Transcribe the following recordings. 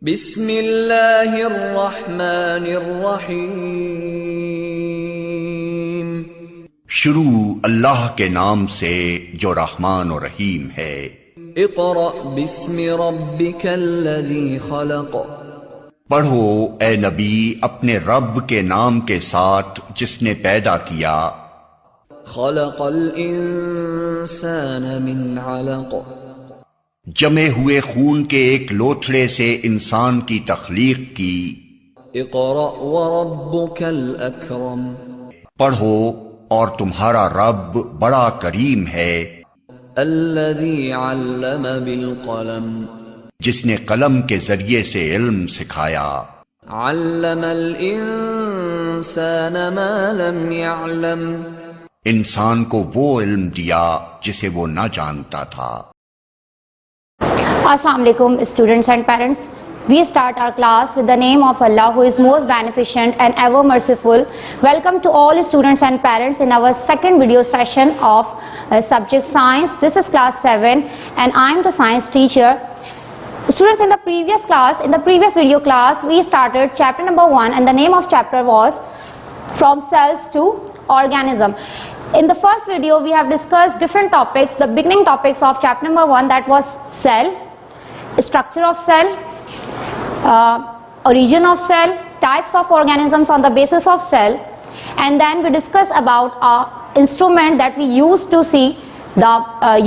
بسم اللہ الرحمن الرحیم. شروع اللہ کے نام سے جو رحمان و رحیم ہے. اقرأ بسم ربک الذی خلق. پڑھو اے نبی اپنے رب کے نام کے ساتھ جس نے پیدا کیا. خلق الانسان من علق. جمے ہوئے خون کے ایک لوتھڑے سے انسان کی تخلیق کی. اقرأ وربک الاکرم. پڑھو اور تمہارا رب بڑا کریم ہے. الذی علم بالقلم. جس نے قلم کے ذریعے سے علم سکھایا. علم الانسان ما لم يعلم. انسان کو وہ علم دیا جسے وہ نہ جانتا تھا. Assalamu alaikum students and parents. We start our class with the name of Allah who is most beneficent and ever merciful. Welcome to all students and parents in our second video session of subject science. This is class 7 and I am the science teacher. Students, in the previous video class we started chapter number 1 and the name of chapter was From Cells to Organism. In the first video we have discussed different topics. The beginning topics of chapter number 1, that was cell, structure of cell, origin of cell, types of organisms on the basis of cell, and then we discuss about an instrument that we use to see the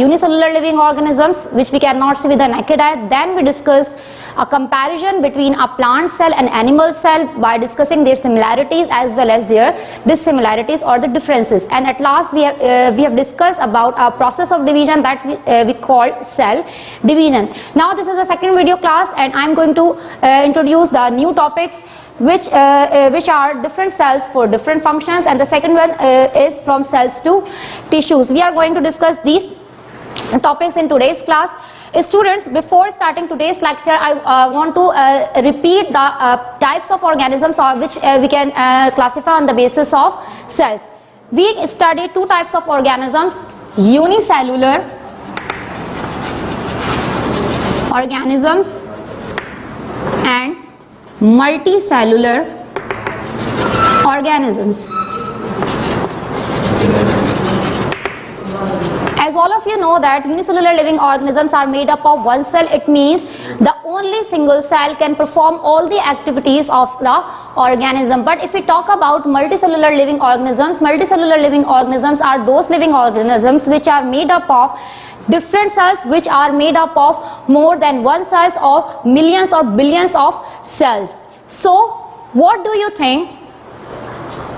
unicellular living organisms which we cannot see with the naked eye. Then we discussed a comparison between a plant cell and animal cell by discussing their similarities as well as their dissimilarities or the differences. And at last we have discussed about a process of division that we call cell division. Now this is the second video class and I am going to introduce the new topics which are different cells for different functions, and the second one is from cells to tissues. We are going to discuss these topics in today's class. Students, before starting today's lecture, I want to repeat the types of organisms which we can classify on the basis of cells. We studied two types of organisms: unicellular organisms and multicellular organisms. As all of you know that unicellular living organisms are made up of one cell. It means the only single cell can perform all the activities of the organism. But if we talk about multicellular living organisms are those living organisms which are made up of different cells which are made up of more than one cells or millions or billions of cells. So what do you think?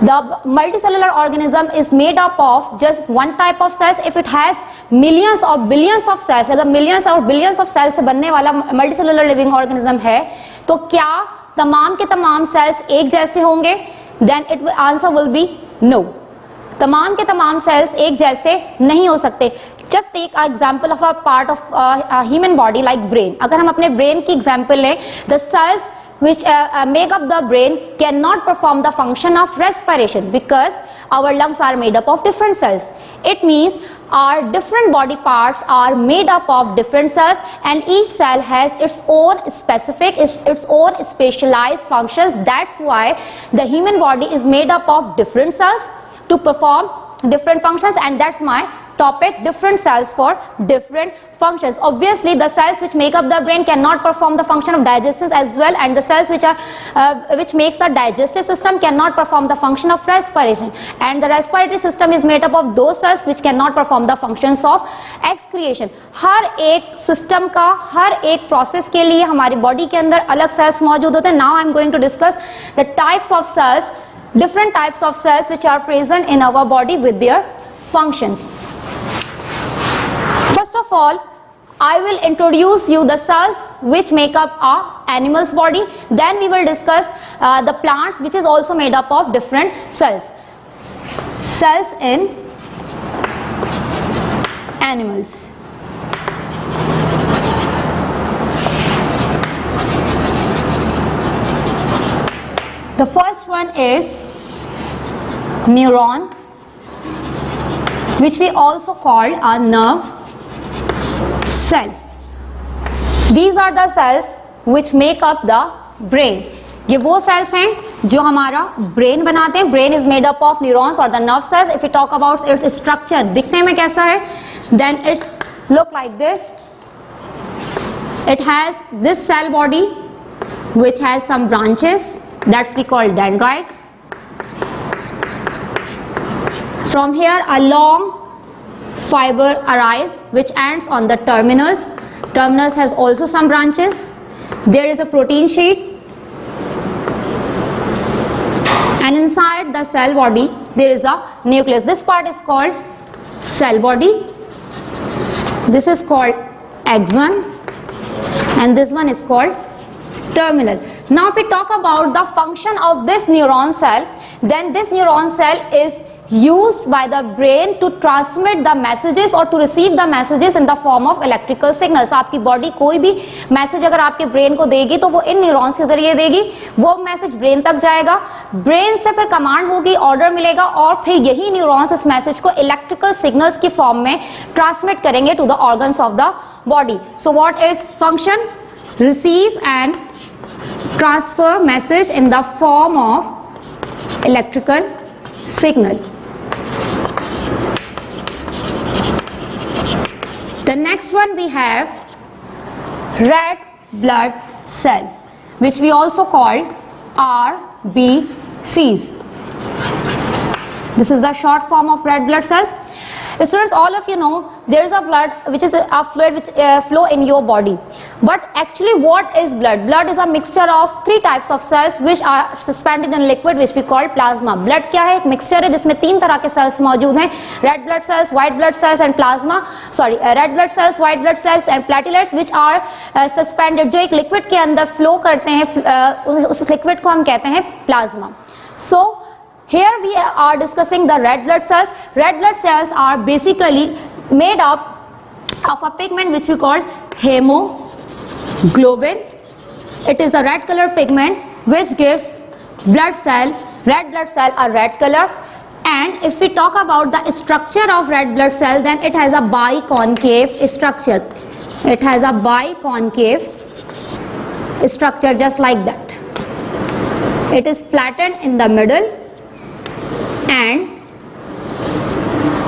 The multicellular organism is made up of just one type of cells. If it has millions or billions of cells, अगर millions और billions of cells से बनने वाला multicellular living organism है, तो क्या तमाम के तमाम cells एक जैसे होंगे? Then answer will be no. तमाम के तमाम cells एक जैसे नहीं हो सकते. Just take an example of a part of a human body like brain. अगर हम अपने brain की example लें, the cells which make up the brain cannot perform the function of respiration because our lungs are made up of different cells. It means our different body parts are made up of different cells and each cell has its own specific, its own specialized functions. That's why the human body is made up of different cells to perform different functions, and that's my topic, different cells for different functions. Obviously the cells which make up the brain cannot perform the function of digestion as well, and the cells which makes the digestive system cannot perform the function of respiration, and the respiratory system is made up of those cells which cannot perform the functions of excretion. हर एक system का हर एक process के लिए हमारी body के अंदर अलग cells मौजूद होते हैं. Now I am going to discuss the types of cells, different types of cells which are present in our body with their functions. First of all, I will introduce you the cells which make up our animal's body. Then we will discuss the plants which is also made up of different cells. Cells in animals. The first one is neuron, which we also call a nerve cell. These are the cells which make up the brain. ये वो cells हैं जो हमारा brain बनाते हैं. Brain is made up of neurons or the nerve cells. If we talk about its structure, दिखने में कैसा है? Then it's look like this. It has this cell body which has some branches, that's we call dendrites. From here a long fiber arise which ends on the terminus. Terminus has also some branches. There is a protein sheet, and inside the cell body there is a nucleus. This part is called cell body, this is called axon, and this one is called terminal. Now if we talk about the function of this neuron cell, then this neuron cell is used by the brain to transmit the messages or to receive the messages in the form of electrical signals. आपकी body कोई भी message अगर आपके brain को देगी तो वो इन neurons के जरिए देगी, वो मैसेज ब्रेन तक जाएगा, ब्रेन से फिर कमांड होगी, ऑर्डर मिलेगा, और फिर यही न्यूरॉन्स इस मैसेज को इलेक्ट्रिकल सिग्नल्स की फॉर्म में ट्रांसमिट करेंगे to the organs of the body. So what is function? Receive and transfer message in the form of electrical signal. The next one we have red blood cell, which we also call RBCs. This is the short form of red blood cells. Students, all of you know there is a blood which is a fluid which flow in your body. But actually what is blood? Blood is a mixture of three types of cells which are suspended in liquid which we call plasma. Blood क्या है? एक mixture है जिसमें तीन तरह के cells मौजूद हैं, red blood cells, white blood cells and plasma. Red blood cells, white blood cells and platelets which are suspended, जो एक liquid के अंदर flow करते हैं, उस liquid को हम कहते हैं plasma. So here we are discussing the red blood cells. Red blood cells are basically made up of a pigment which we call hemoglobin. It is a red color pigment which gives red blood cell a red color. And if we talk about the structure of red blood cell, then it has a biconcave structure. It has a biconcave structure just like that. It is flattened in the middle and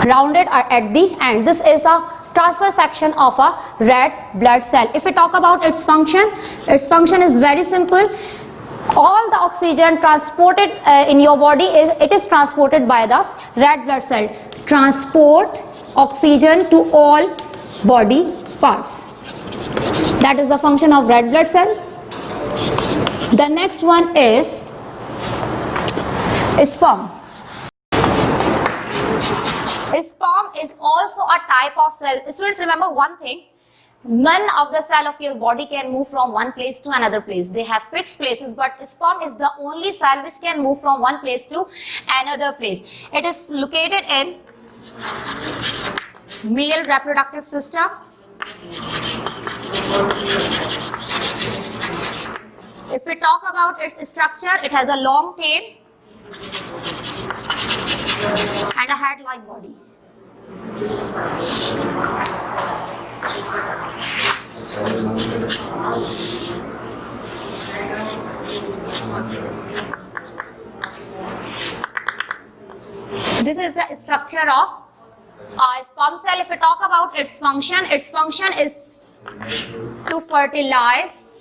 rounded at the end. This is a transverse section of a red blood cell. If we talk about its function is very simple. All the oxygen transported in your body is transported by the red blood cell. Transport oxygen to all body parts. That is the function of red blood cell. The next one is sperm. Sperm is also a type of cell. Students, remember one thing, none of the cell of your body can move from one place to another place. They have fixed places, but sperm is the only cell which can move from one place to another place. It is located in male reproductive system. If we talk about its structure, it has a long tail and a head-like body. This is the structure of sperm cell. If we talk about its function is to fertilize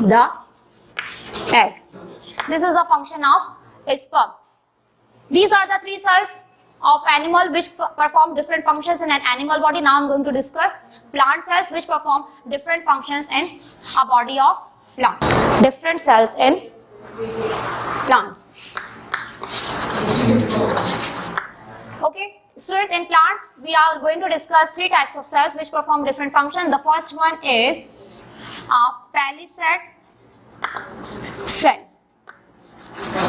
the egg. This is a function of sperm. These are the three cells of animal which perform different functions in an animal body. Now I'm going to discuss plant cells which perform different functions in a body of plant. Different cells in plants. Okay, students, in plants we are going to discuss three types of cells which perform different functions. The first one is a palisade cell.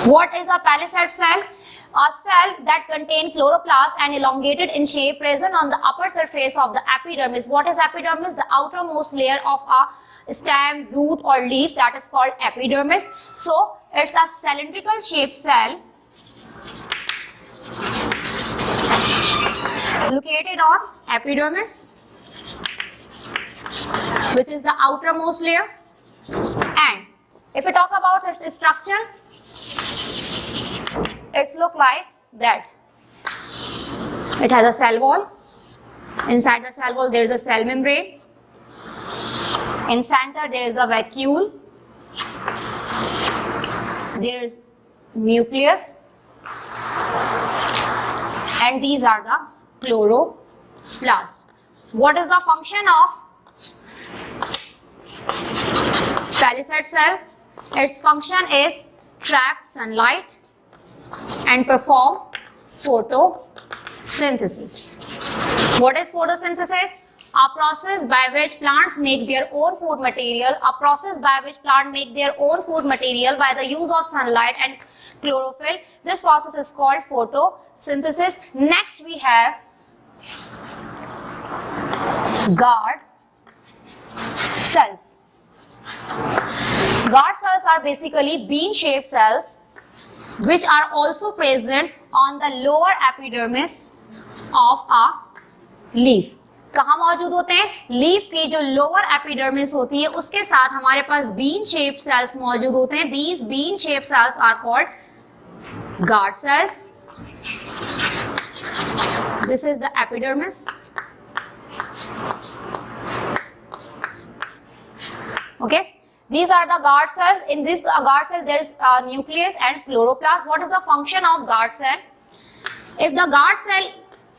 What is a palisade cell? A cell that contains chloroplast and elongated in shape, present on the upper surface of the epidermis. What is epidermis? The outermost layer of a stem, root or leaf, that is called epidermis. So it's a cylindrical shaped cell located on epidermis. which is the outermost layer. And if we talk about its structure, it's look like that. It has a cell wall. Inside the cell wall there is a cell membrane. In center there is a vacuole. There is nucleus. And these are the chloroplast. What is the function of palisade cell? Its function is trap sunlight and perform photosynthesis. What is photosynthesis? A process by which plants make their own food material. A process by which plants make their own food material by the use of sunlight and chlorophyll. This process is called photosynthesis. Next we have guard cells. Guard cells are basically bean-shaped cells which are also present on the lower epidermis of a leaf. कहाँ मौजूद होते हैं? Leaf की जो lower epidermis होती है उसके साथ हमारे पास बीन शेप्ड सेल्स मौजूद होते हैं. These bean shaped cells are called guard cells. This is the epidermis. Okay, these are the guard cells. In this guard cell there is nucleus and chloroplast. What is the function of guard cell? If the guard cell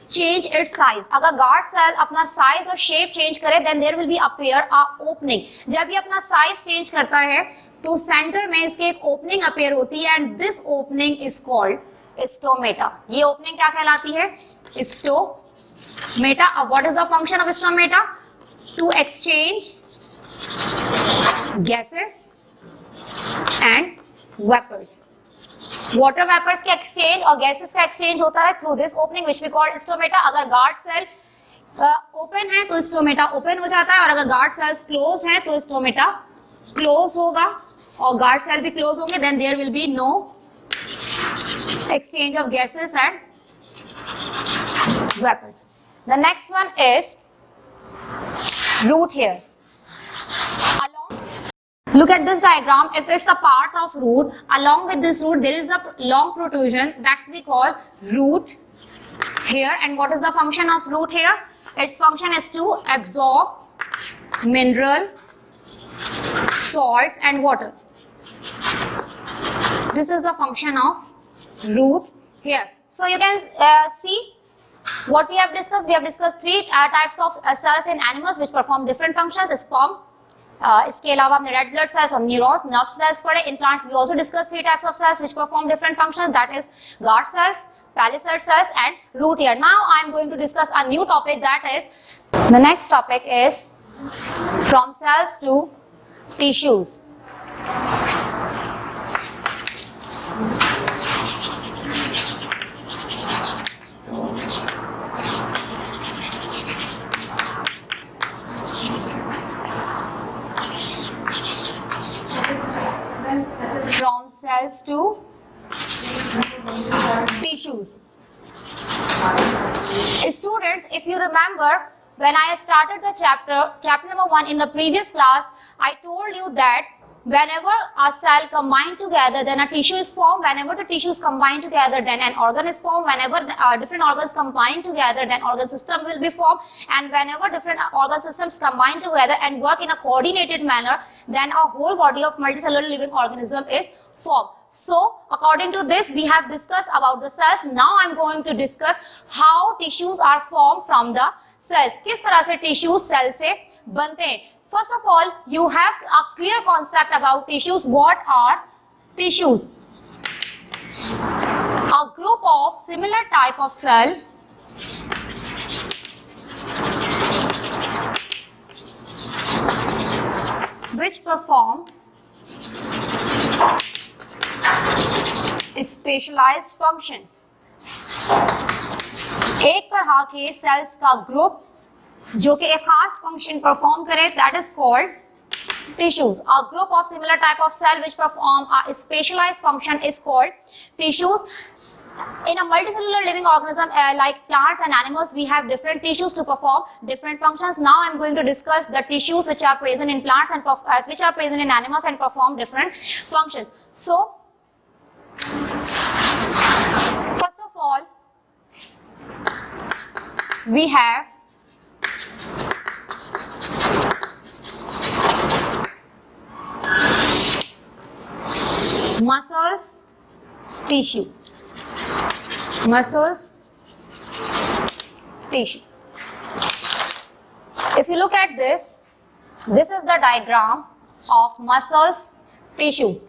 change its size, अगर guard cell अपना size और shape change करे, then there will be appear a opening. जब ये अपना size change करता है तो center में इसके एक opening appear होती है and this opening is called stomata. ये opening क्या कहलाती है? Stomata. What is the function of stomata? To exchange gases and vapors. Water vapours के एक्सचेंज और गैसेस का एक्सचेंज होता है through this opening which we call stomata. अगर गार्ड सेल ओपन है तो स्टोमेटा ओपन हो जाता है और अगर गार्ड सेल्स क्लोज है तो स्टोमेटा क्लोज होगा और गार्ड सेल भी क्लोज होंगे. Then there will be no exchange of gases and vapours. The next one is root hair. Look at this diagram. If it's a part of root, along with this root there is a long protrusion that's we call root hair. And what is the function of root hair? Its function is to absorb mineral, salt and water. This is the function of root hair. So you can see what we have discussed. We have discussed three types of cells in animals which perform different functions. Sperm. इसके अलावा हमने red blood cells और neurons nerve cells पढ़े. In plants we also discuss three types of cells which perform different functions, that is guard cells, palisade cells and root hair. Now I am going to discuss a new topic, that is the next topic is from cells to tissues. From cells to tissues. Students, if you remember, when I started the chapter number 1 in the previous class, I told you that whenever a cell combine together, then a tissue is formed. Whenever the tissues combine together, then an organ is formed. Whenever different organs combine together, then organ system will be formed. And whenever different organ systems combine together and work in a coordinated manner, then a whole body of multicellular living organism is formed. So, according to this, we have discussed about the cells. Now, I am going to discuss how tissues are formed from the cells. किस तरह से tissues cell से बनते हैं. First of all, you have a clear concept about tissues. What are tissues? A group of similar type of cell which perform specialized function. एक तरह के cells का group जो कि एक खास फंक्शन परफॉर्म करे, that is called tissues. A group of similar type of cell which perform a specialized function is called tissues. In a multicellular living organism like plants and animals, we have different tissues to perform different functions. Now I'm going to discuss the tissues which are present in plants and which are present in animals and perform different functions. So, first of all, we have muscles, tissue. Muscles, tissue. If you look at this, this is the diagram of muscles, tissue.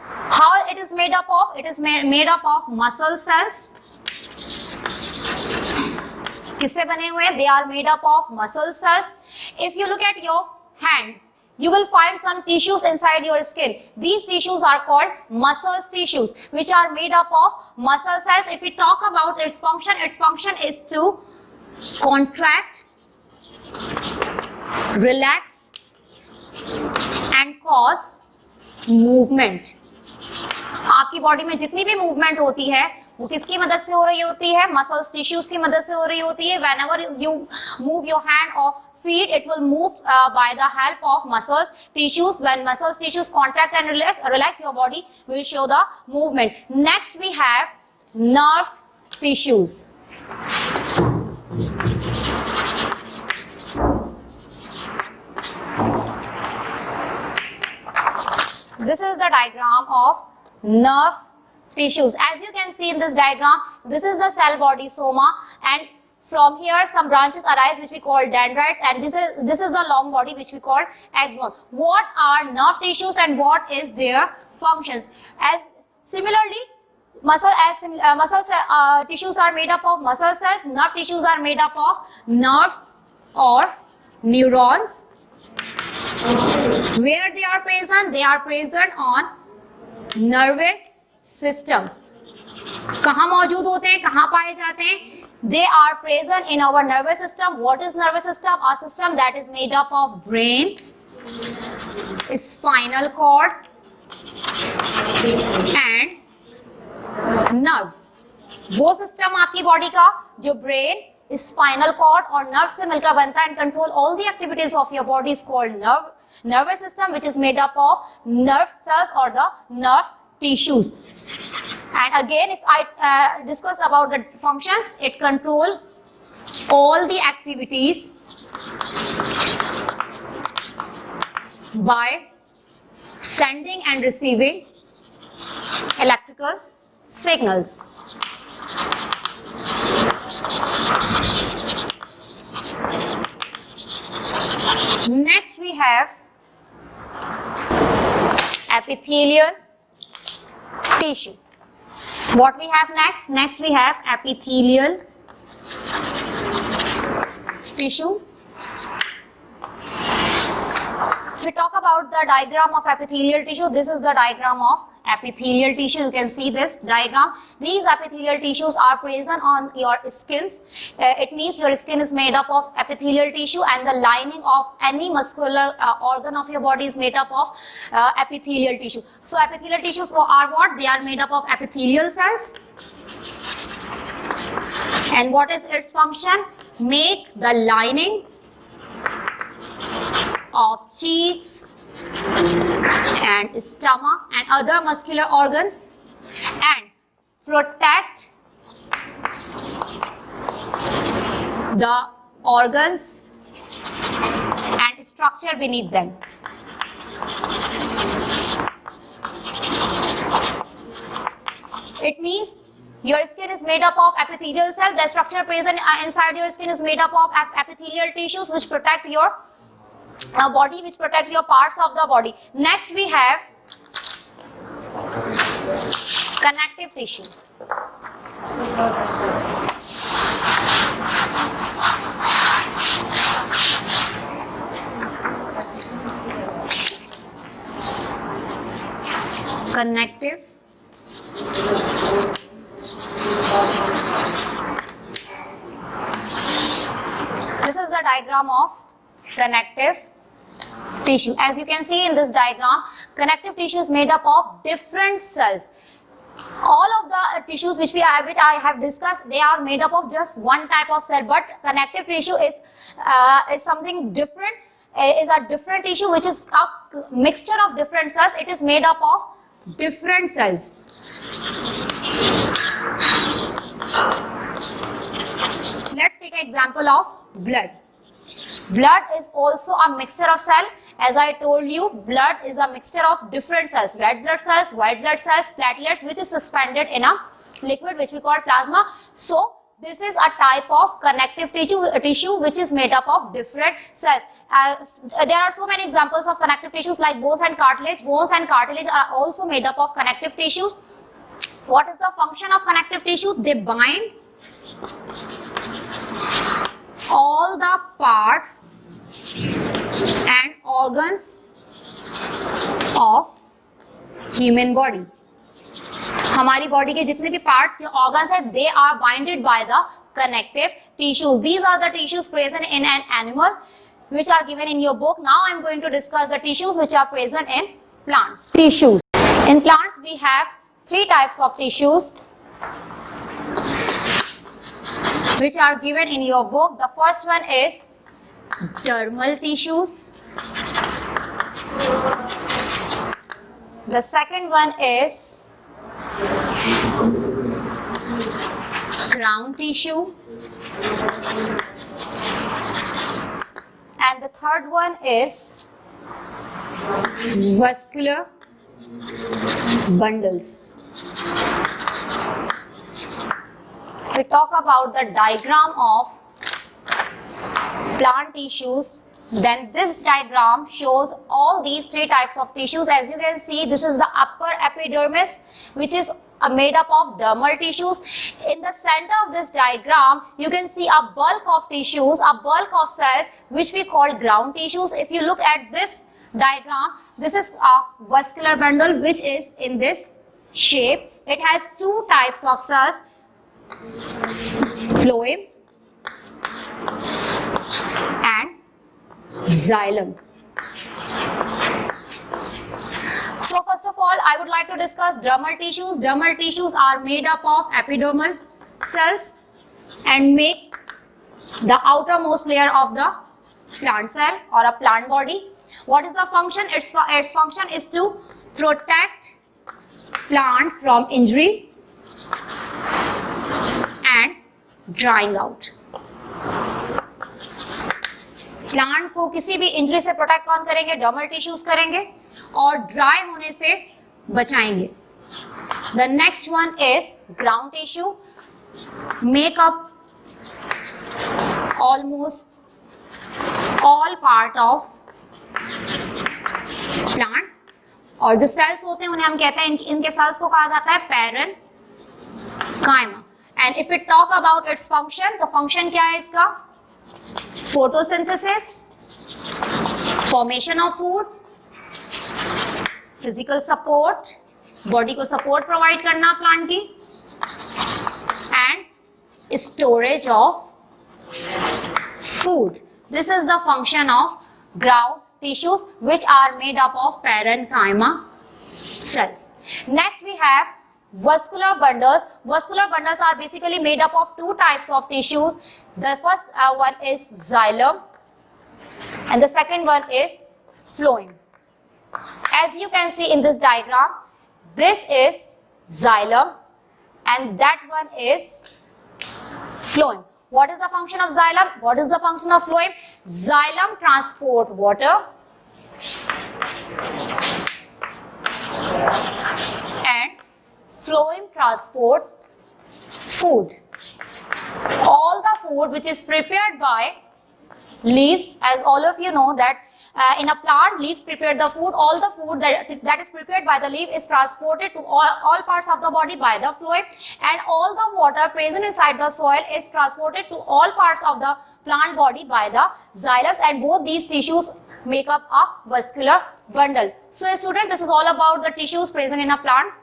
How it is made up of? It is made up of muscle cells. किससे बने हुए? They are made up of muscle cells. If you look at your hand, you will find some tissues inside your skin. These tissues are called muscle tissues, which are made up of muscle cells. If we talk about its function is to contract, relax, and cause movement. आपकी body में जितनी भी movement होती है वो किसकी मदद से हो रही होती है? मसल्स टिश्यूज की मदद से हो रही होती है. Whenever you move your hand or feet, it will move by the help of muscles tissues. When muscles tissues contract and relax, your body will show the movement. Next we have nerve tissues. This is the diagram of nerve tissues. As you can see in this diagram, this is the cell body soma, and from here some branches arise which we call dendrites, and this is the long body which we call axon. What are nerve tissues and what is their functions? As similarly, muscle tissues are made up of muscle cells. Nerve tissues are made up of nerves or neurons. Where they are present? They are present on nervous system. कहाँ मौजूद होते हैं? कहाँ पाए जाते हैं? They are present in our nervous system. What is nervous system? A system that is made up of brain, spinal cord, and nerves. वो system आपकी बॉडी का जो ब्रेन, स्पाइनल कॉर्ड और नर्व से मिलकर बनता है and control all the activities of your body is called nervous system, which is made up of nerve cells or the nerve tissues. And again, if I discuss about the functions, it control all the activities by sending and receiving electrical signals. Next we have epithelial tissue. What we have next? Next we have epithelial tissue. If we talk about the diagram of epithelial tissue, this is the diagram of epithelial tissue. You can see this diagram. These epithelial tissues are present on your skins. It means your skin is made up of epithelial tissue, and the lining of any muscular organ of your body is made up of epithelial tissue. So epithelial tissues are what? They are made up of epithelial cells. And what is its function? Make the lining of cheeks and stomach and other muscular organs and protect the organs and structure beneath them. It means your skin is made up of epithelial cells. The structure present inside your skin is made up of epithelial tissues which protect your body, which protect your parts of the body. Next we have connective tissue. Connective this is the diagram of connective tissue. As you can see in this diagram, connective tissue is made up of different cells. all of the tissues which I have discussed, they are made up of just one type of cell, but connective tissue is something different, is a different tissue which is a mixture of different cells. It is made up of different cells. Let's take an example of blood. Blood is also a mixture of cell. As I told you, blood is a mixture of different cells, red blood cells, white blood cells, platelets, which is suspended in a liquid which we call plasma. So this is a type of connective tissue which is made up of different cells. There are so many examples of connective tissues like bones and cartilage. Bones and cartilage are also made up of connective tissues. What is the function of connective tissue? They bind all the parts and organs of human body. हमारी body के जितने भी parts या organs हैं, they are binded by the connective tissues. These are the tissues present in an animal which are given in your book. Now I am going to discuss the tissues which are present in plants. Tissues. In plants we have three types of tissues which are given in your book. The first one is dermal tissues. The second one is ground tissue. And the third one is vascular bundles. We talk about the diagram of plant tissues, then this diagram shows all these three types of tissues. As you can see, this is the upper epidermis, which is made up of dermal tissues. In the center of this diagram, you can see a bulk of tissues, a bulk of cells, which we call ground tissues. If you look at this diagram, this is a vascular bundle which is in this shape. It has two types of cells, phloem and xylem. So first of all, I would like to discuss dermal tissues. Dermal tissues are made up of epidermal cells and make the outermost layer of the plant cell or a plant body. What is the function? Its function is to protect plant from injury and drying out. Plant को किसी भी injury से protect कौन करेंगे? Dermal tissues करेंगे और dry होने से बचाएंगे. The next one is ground tissue, make up almost all part of plant. और जो सेल्स होते हैं उन्हें हम कहते हैं, इनके सेल्स को कहा जाता है parenchyma. And if it talk about its function, तो फंक्शन क्या है इसका? photosynthesis, formation of food, physical support, body को support provide करना plant की, and storage of food. This is the function of ground tissues which are made up of parenchyma cells. Next we have vascular bundles. Vascular bundles are basically made up of two types of tissues. The first one is xylem and the second one is phloem. As you can see in this diagram, this is xylem and that one is phloem. What is the function of xylem? What is the function of phloem? Xylem transport water and phloem transport food. All the food which is prepared by leaves, as all of you know that in a plant, leaves prepare the food. All the food that is prepared by the leaf is transported to all parts of the body by the phloem, and all the water present inside the soil is transported to all parts of the plant body by the xylems, and both these tissues make up a vascular bundle. So student, this is all about the tissues present in a plant.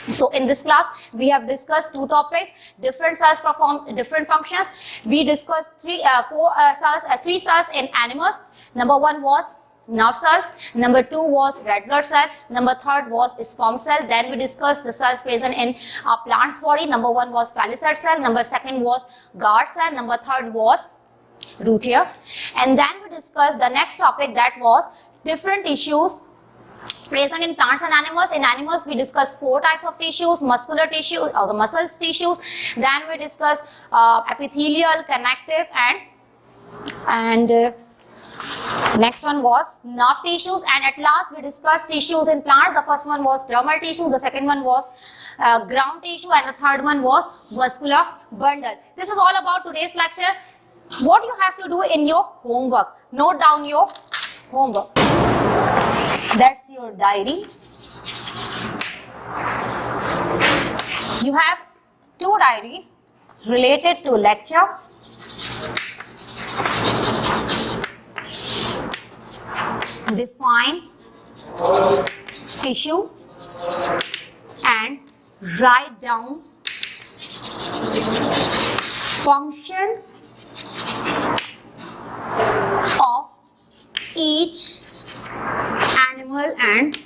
So in this class, we have discussed two topics. Different cells perform different functions. We discussed three cells in animals. Number one was nerve cell. Number 2 was red blood cell. Number 3rd was sperm cell. Then we discussed the cells present in a plant's body. Number 1 was palisade cell. Number 2nd was guard cell. Number 3rd was root hair. And then we discussed the next topic, that was different tissues present in plants and animals. In animals, we discussed 4 types of tissues: muscular tissue, or the muscle tissues. Then we discussed epithelial, connective, and next one was nerve tissues. And at last, we discussed tissues in plants. The first one was dermal tissue, the second one was ground tissue, and the third one was vascular bundle. This is all about today's lecture. What you have to do in your homework: note down your homework. That's your diary. You have 2 diaries related to lecture. Define tissue and write down function of each animal and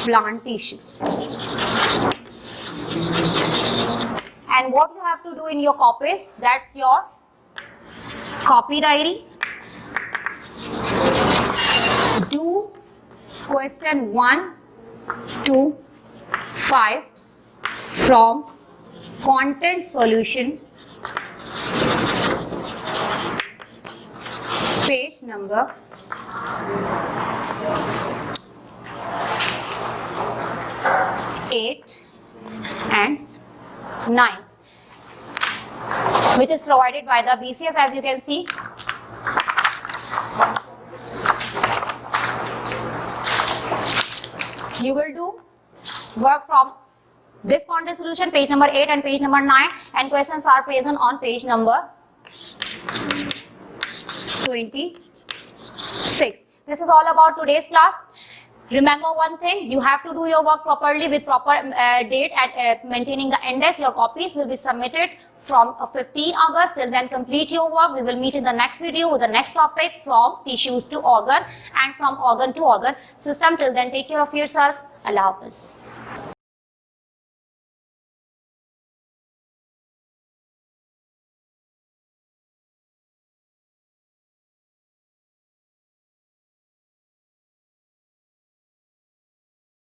plant tissue. And what you have to do in your copies, that's your copy diary. Do question 1 to 5 from content solution, page number 8 and 9, which is provided by the BCS, as you can see. You will do work from this content solution, page number 8 and page number 9, and questions are present on page number 26. This is all about today's class. Remember one thing, you have to do your work properly with proper date and maintaining the index. Your copies will be submitted from 15 August. Till then, complete your work. We will meet in the next video with the next topic, from tissues to organ and from organ to organ system. Till then, take care of yourself. Allah Hafiz.